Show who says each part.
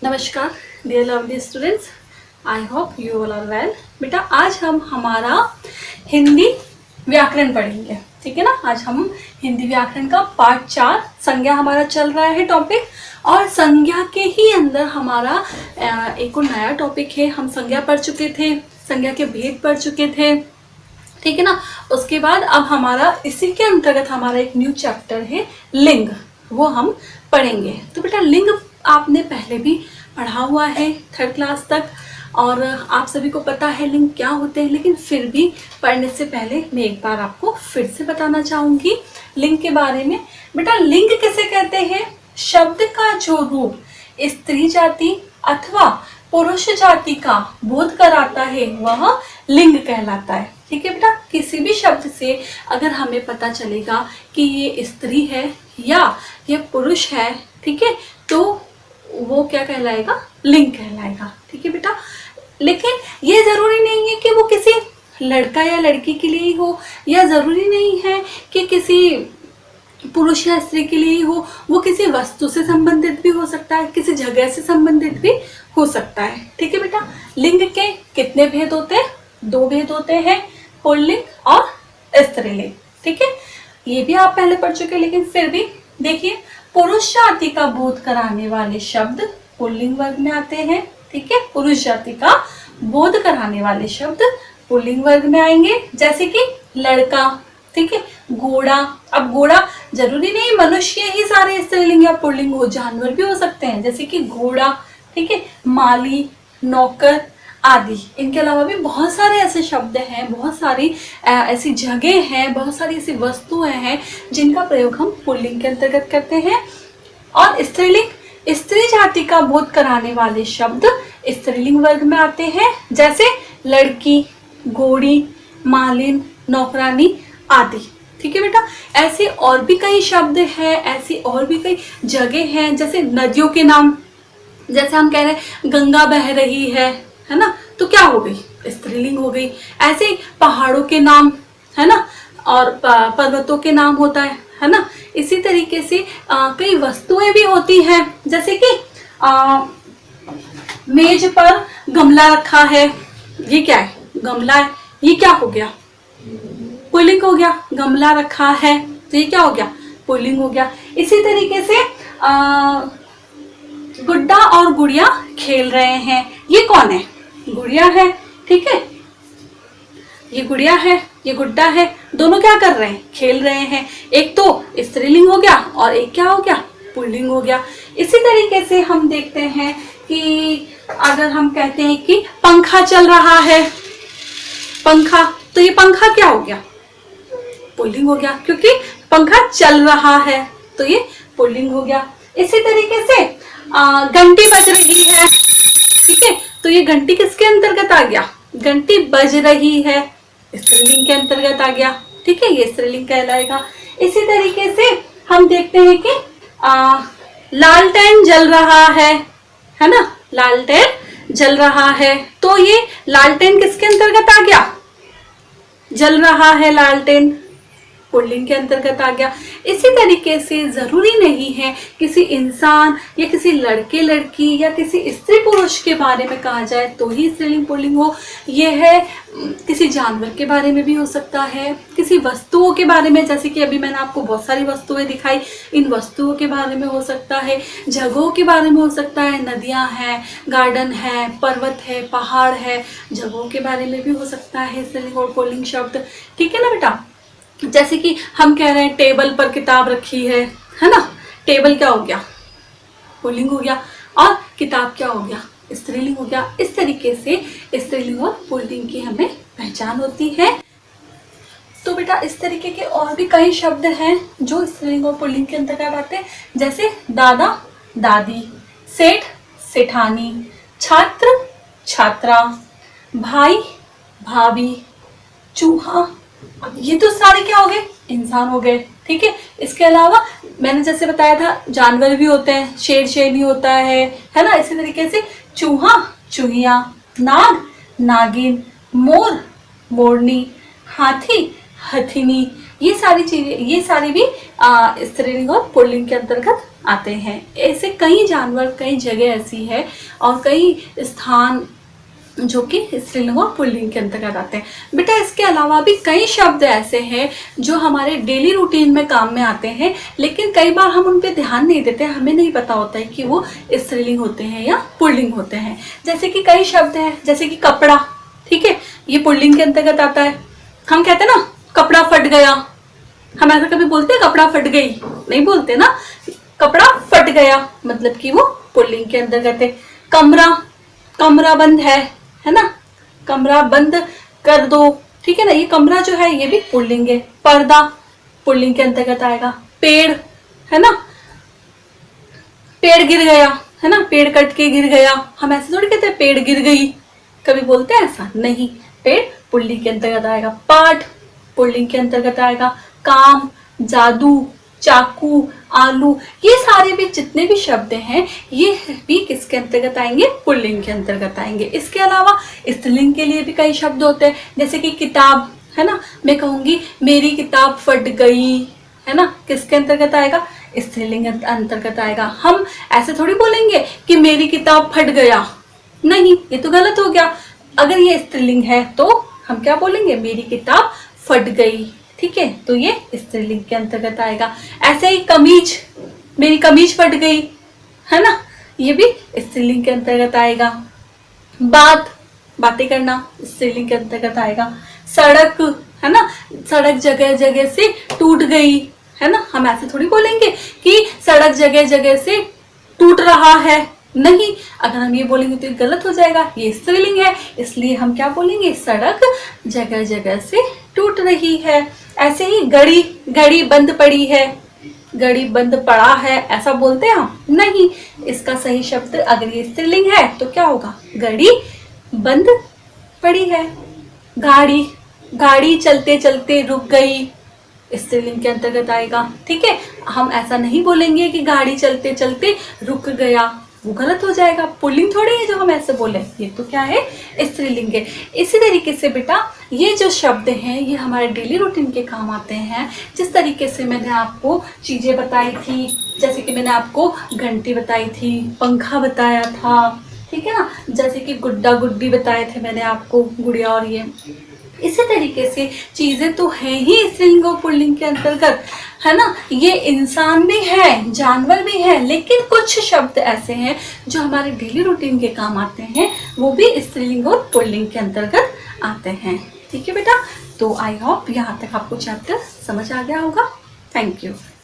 Speaker 1: नमस्कार dear lovely students, I hope you all are well. बेटा आज हम हमारा हिंदी व्याकरण पढ़ेंगे, ठीक है ना। आज हम हिंदी व्याकरण का पार्ट 4 संज्ञा हमारा चल रहा है टॉपिक, और संज्ञा के ही अंदर हमारा एक और नया टॉपिक है। हम संज्ञा पढ़ चुके थे, संज्ञा के भेद पढ़ चुके थे, ठीक है ना। उसके बाद अब हमारा इसी के अंतर्गत हमारा एक न्यू चैप्टर है लिंग, वो हम पढ़ेंगे। तो बेटा लिंग आपने पहले भी पढ़ा हुआ है 3rd क्लास तक, और आप सभी को पता है लिंग क्या होते हैं, लेकिन फिर भी पढ़ने से पहले मैं एक बार आपको फिर से बताना चाहूँगी लिंग के बारे में। बेटा लिंग किसे कहते हैं? शब्द का जो रूप स्त्री जाति अथवा पुरुष जाति का बोध कराता है वह लिंग कहलाता है, ठीक है बेटा। किसी भी शब्द से अगर हमें पता चलेगा कि ये स्त्री है या ये पुरुष है, ठीक है, तो वो क्या कहलाएगा? लिंग कहलाएगा, ठीक है बेटा। लेकिन ये जरूरी नहीं है कि वो किसी लड़का या लड़की के लिए ही हो, या जरूरी नहीं है कि किसी पुरुष या स्त्री के लिए ही हो। वो किसी वस्तु से संबंधित भी हो सकता है, किसी जगह से संबंधित भी हो सकता है, ठीक है बेटा। लिंग के कितने भेद होते हैं? 2 भेद होते हैं, पुल्लिंग और स्त्रीलिंग, ठीक है। ये भी आप पहले पढ़ चुके, लेकिन फिर भी देखिए, पुरुष जाति का बोध कराने वाले शब्द पुल्लिंग वर्ग में आते हैं, ठीक है। पुरुष जाति का बोध कराने वाले शब्द पुल्लिंग वर्ग में आएंगे, जैसे कि लड़का, ठीक है, घोड़ा। अब घोड़ा जरूरी नहीं मनुष्य ही सारे स्त्रीलिंग या पुल्लिंग हो, जानवर भी हो सकते हैं, जैसे कि घोड़ा, ठीक है, माली, नौकर आदि। इनके अलावा भी बहुत सारे ऐसे शब्द हैं, बहुत सारी ऐसी जगह हैं, बहुत सारी ऐसी वस्तुएं हैं जिनका प्रयोग हम पुल्लिंग के अंतर्गत करते हैं। और स्त्रीलिंग, स्त्री जाति का बोध कराने वाले शब्द स्त्रीलिंग वर्ग में आते हैं, जैसे लड़की, घोड़ी, मालिन, नौकरानी आदि, ठीक है बेटा। ऐसे और भी कई शब्द हैं, ऐसी और भी कई जगह हैं, जैसे नदियों के नाम, जैसे हम कह रहे हैं गंगा बह रही है ना, तो क्या हो गई? स्त्रीलिंग हो गई। ऐसे पहाड़ों के नाम, है ना, और पर्वतों के नाम होता है ना। इसी तरीके से कई वस्तुएं भी होती हैं, जैसे कि मेज पर गमला रखा है, ये क्या है? गमला है। ये क्या हो गया? पुल्लिंग हो गया। गमला रखा है, तो ये क्या हो गया? पुल्लिंग हो गया। इसी तरीके से गुड्डा और गुड़िया खेल रहे हैं, ये कौन है? गुड़िया है, ठीक है। ये गुड़िया है, ये गुड्डा है, दोनों क्या कर रहे हैं? खेल रहे हैं। एक तो स्त्रीलिंग हो गया और एक क्या हो गया? पुल्लिंग हो गया। इसी तरीके से हम देखते हैं कि अगर हम कहते हैं कि पंखा चल रहा है, पंखा, तो ये पंखा क्या हो गया? पुल्लिंग हो गया, क्योंकि पंखा चल रहा है, तो ये पुल्लिंग हो गया। इसी तरीके से घंटी बज रही है, ठीक है, तो ये घंटी किसके अंतर्गत आ गया? घंटी बज रही है, स्त्रीलिंग के अंतर्गत आ गया, ठीक है, ये स्त्रीलिंग कहलाएगा। इसी तरीके से हम देखते हैं कि लालटेन जल रहा है ना, लालटेन जल रहा है, तो ये लालटेन किसके अंतर्गत आ गया? जल रहा है लालटेन, पुल्लिंग के अंतर्गत आ गया। इसी तरीके से जरूरी नहीं है किसी इंसान या किसी लड़के लड़की या किसी स्त्री पुरुष के बारे में कहा जाए तो ही स्त्रीलिंग पुल्लिंग हो। यह है किसी जानवर के बारे में भी हो सकता है, किसी वस्तुओं के बारे में, जैसे कि अभी मैंने आपको बहुत सारी वस्तुएं दिखाई, इन वस्तुओं के बारे में हो सकता है, जगहों के बारे में हो सकता है, नदियां हैं, गार्डन है, पर्वत है, पहाड़ है, जगहों के बारे में भी हो सकता है स्त्रीलिंग और पुल्लिंग शब्द, ठीक है ना बेटा। जैसे कि हम कह रहे हैं टेबल पर किताब रखी है ना, टेबल क्या हो गया? पुल्लिंग हो गया, और किताब क्या हो गया? स्त्रीलिंग हो गया। इस तरीके से स्त्रीलिंग और पुल्लिंग की हमें पहचान होती है। तो बेटा इस तरीके के और भी कई शब्द हैं जो स्त्रीलिंग और पुल्लिंग के अंतर्गत आते हैं, जैसे दादा, दादी, सेठ, सेठानी, छात्र, छात्रा, भाई, भाभी, चूहा। ये तो सारे क्या हो गए? इंसान हो गए, ठीक है। इसके अलावा मैंने जैसे बताया था जानवर भी होते हैं, शेर शेरनी होता है ना। इसी तरीके से चूहा, चूहिया, नाग, नागिन, मोर, मोरनी, हाथी, हथिनी, ये सारी चीजें, ये सारी भी स्त्रीलिंग और पुल्लिंग के अंतर्गत आते हैं। ऐसे कई जानवर, कई जगह ऐसी है और कई स्थान जो कि स्त्रीलिंग और पुल्लिंग के अंतर्गत आते हैं। बेटा इसके अलावा भी कई शब्द ऐसे हैं जो हमारे डेली रूटीन में काम में आते हैं, लेकिन कई बार हम उन पे ध्यान नहीं देते, हमें नहीं पता होता है कि वो स्त्रीलिंग होते हैं या पुल्लिंग होते हैं। जैसे कि कई शब्द हैं, जैसे कि कपड़ा, ठीक है, ये पुल्लिंग के अंतर्गत आता है। हम कहते हैं ना कपड़ा फट गया, हम ऐसा कभी बोलते हैं कपड़ा फट गई? नहीं बोलते ना, कपड़ा फट गया मतलब कि वो पुल्लिंग के अंतर्गत है। कमरा, कमरा बंद है ना, कमरा बंद कर दो, ठीक है ना, ये कमरा जो है ये भी पुल्लिंग है। पर्दा पुल्लिंग के अंतर्गत आएगा। पेड़ है ना, पेड़ गिर गया है ना, पेड़ कट के गिर गया, हम ऐसे थोड़ी कहते हैं पेड़ गिर गई, कभी बोलते हैं ऐसा? नहीं, पेड़ पुल्लिंग के अंतर्गत आएगा। पाठ पुल्लिंग के अंतर्गत आएगा। काम, जादू, चाकू, आलू, ये सारे भी जितने भी शब्द हैं ये भी किसके अंतर्गत आएंगे? पुल्लिंग के अंतर्गत आएंगे। इसके अलावा स्त्रीलिंग के लिए भी कई शब्द होते हैं, जैसे कि किताब है ना, मैं कहूंगी मेरी किताब फट गई, है ना, किसके अंतर्गत आएगा? स्त्रीलिंग अंतर्गत आएगा। हम ऐसे थोड़ी बोलेंगे कि मेरी किताब फट गया, नहीं, ये तो गलत हो गया। अगर ये स्त्रीलिंग है तो हम क्या बोलेंगे? मेरी किताब फट गई, ठीक है, तो ये स्त्रीलिंग के अंतर्गत आएगा। ऐसे ही कमीज, मेरी कमीज फट गई, है ना, ये भी स्त्रीलिंग के अंतर्गत आएगा। बातें करना स्त्रीलिंग के अंतर्गत आएगा। सड़क है ना, सड़क जगह जगह से टूट गई, है ना, हम ऐसे थोड़ी बोलेंगे कि सड़क जगह जगह से टूट रहा है, नहीं, अगर हम ये बोलेंगे तो ये गलत हो जाएगा, ये स्त्रीलिंग है, इसलिए हम क्या बोलेंगे? सड़क जगह जगह से टूट रही है। ऐसे ही घड़ी, घड़ी बंद पड़ी है, घड़ी बंद पड़ा है, ऐसा बोलते हैं हम? नहीं, इसका सही शब्द अगर ये स्त्रीलिंग है तो क्या होगा? घड़ी बंद पड़ी है। गाड़ी, गाड़ी चलते चलते रुक गई, स्त्रीलिंग के अंतर्गत आएगा, ठीक है, हम ऐसा नहीं बोलेंगे कि गाड़ी चलते चलते रुक गया, वो गलत हो जाएगा, पुल्लिंग थोड़ी है जो हम ऐसे बोले, ये तो क्या है? स्त्रीलिंग है। इसी तरीके से बेटा ये जो शब्द हैं ये हमारे डेली रूटीन के काम आते हैं। जिस तरीके से मैंने आपको चीज़ें बताई थी, जैसे कि मैंने आपको घंटी बताई थी, पंखा बताया था, ठीक है ना, जैसे कि गुड्डा गुड्डी बताए थे मैंने आपको, गुड़िया और ये, इसी तरीके से चीज़ें तो हैं ही स्त्रीलिंग और पुल्लिंग के अंतर्गत, है ना। ये इंसान भी है, जानवर भी है, लेकिन कुछ शब्द ऐसे हैं जो हमारे डेली रूटीन के काम आते हैं, वो भी स्त्रीलिंग और पुल्लिंग के अंतर्गत आते हैं। ठीक है बेटा, तो आई होप यहाँ तक आपको चैप्टर समझ आ गया होगा। Thank you.